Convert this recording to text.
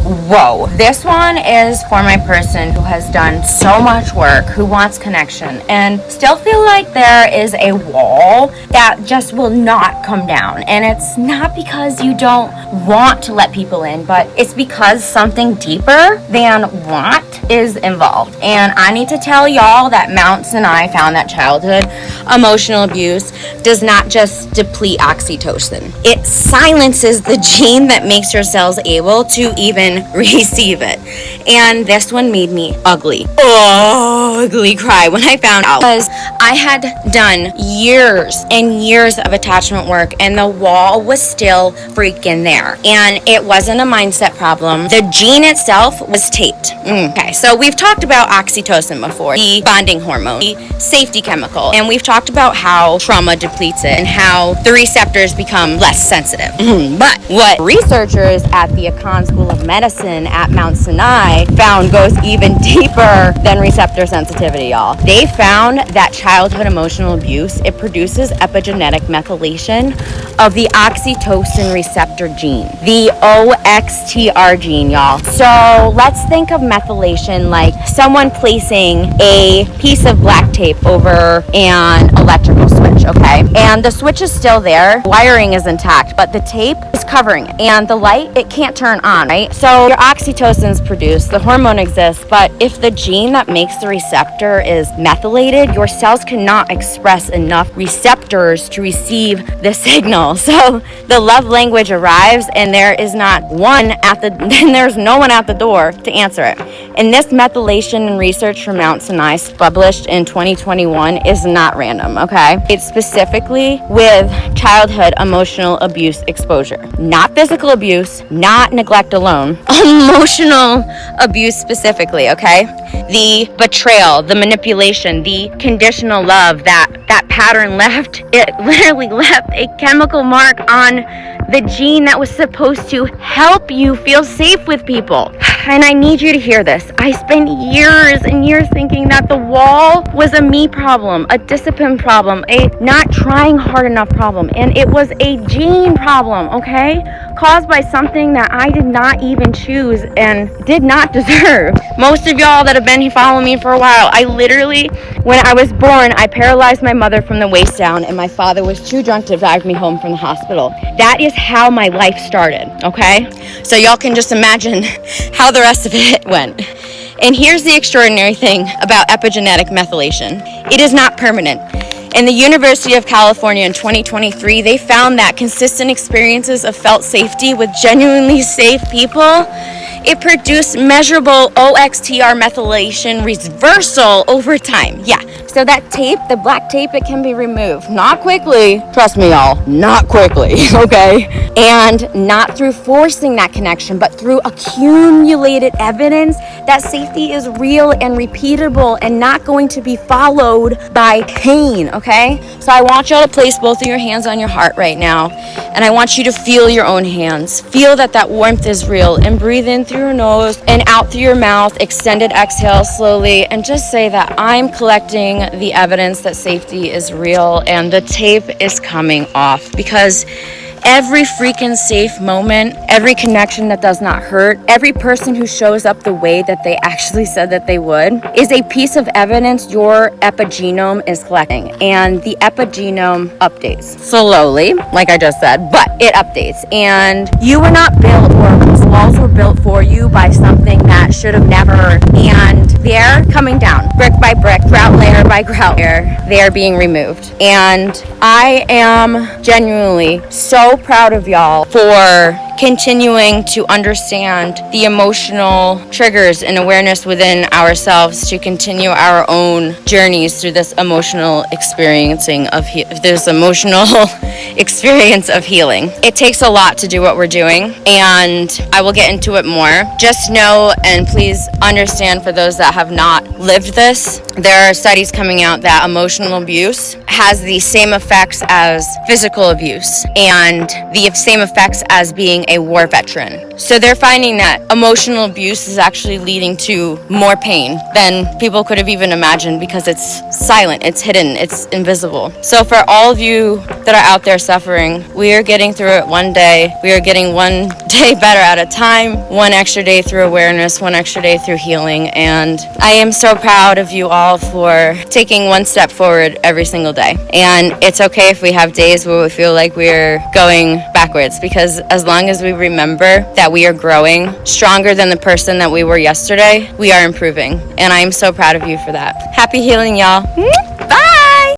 whoa. This one is for my person who has done so much work, who wants connection, and still feel like there is a wall that just will not come down. And it's not because you don't want to let people in, but it's because something deeper than want is involved. And I need to tell y'all that Mount Sinai found that childhood emotional abuse does not just deplete oxytocin. It silences the gene that makes your cells able to even receive it. And this one made me ugly cry when I found out, because I had done years and years of attachment work and the wall was still freaking there. And it wasn't a mindset problem. The gene itself was taped. Okay, so we've talked about oxytocin before, the bonding hormone, the safety chemical, and we've talked about how trauma depletes it and how the receptors become less sensitive. But what researchers at the Icahn School of Medicine at Mount Sinai found goes even deeper than receptor sensitivity, y'all. They found that childhood emotional abuse, it produces epigenetic methylation of the oxytocin receptor gene, the OXTR gene, y'all. So let's think of methylation like someone placing a piece of black tape over an electrical switch, okay? And the switch is still there, wiring is intact, but the tape is covering it. And the light, it can't turn on, right? So your oxytocin is produced, the hormone exists, but if the gene that makes the receptor is methylated, your cells cannot express enough receptors to receive the signal. So the love language arrives and there is not one then there's no one at the door to answer it. And this methylation and research from Mount Sinai, published in 2021, is not random, okay? It's specifically with childhood emotional abuse exposure. Not physical abuse, not neglect alone. Emotional abuse specifically, okay? The betrayal, the manipulation, the conditional love, that pattern literally left a chemical mark on the gene that was supposed to help you feel safe with people. And I need you to hear this. I spent years and years thinking that the wall was a me problem, a discipline problem, a not trying hard enough problem. And it was a gene problem, okay? Caused by something that I did not even choose and did not deserve. Most of y'all that have been following me for a while, I literally, when I was born, I paralyzed my mother from the waist down and my father was too drunk to drive me home from the hospital. That is how my life started, okay? So y'all can just imagine how the rest of it went. And here's the extraordinary thing about epigenetic methylation. It is not permanent. In the University of California in 2023, they found that consistent experiences of felt safety with genuinely safe people, it produced measurable OXTR methylation reversal over time. Yeah, so that tape, the black tape, it can be removed. Not quickly, trust me y'all, not quickly, okay? And not through forcing that connection, but through accumulated evidence that safety is real and repeatable and not going to be followed by pain, okay? So I want y'all to place both of your hands on your heart right now, and I want you to feel your own hands. Feel that warmth is real, and breathe in through your nose and out through your mouth. Extended exhale slowly, and just say that I'm collecting the evidence that safety is real and the tape is coming off, because every freaking safe moment, every connection that does not hurt, every person who shows up the way that they actually said that they would is a piece of evidence your epigenome is collecting. And the epigenome updates slowly, like I just said, but it updates. And you were not built, or these walls were built for you by something that should have never. And they're coming down brick by brick, grout layer by grout layer. They are being removed. And I am genuinely so proud of y'all for continuing to understand the emotional triggers and awareness within ourselves to continue our own journeys through this emotional experiencing of experience of healing. It takes a lot to do what we're doing, and I will get into it more. Just know, and please understand, for those that have not lived this, there are studies coming out that emotional abuse has the same effects as physical abuse and the same effects as being a war veteran. So they're finding that emotional abuse is actually leading to more pain than people could have even imagined because it's silent, it's hidden, it's invisible. So for all of you that are out there suffering, we are getting through it one day. We are getting one day better at a time, one extra day through awareness, one extra day through healing. And I am so proud of you all for taking one step forward every single day. And it's okay if we have days where we feel like we're going backwards, because as long as we remember that we are growing stronger than the person that we were yesterday, we are improving. And I am so proud of you for that. Happy healing, y'all.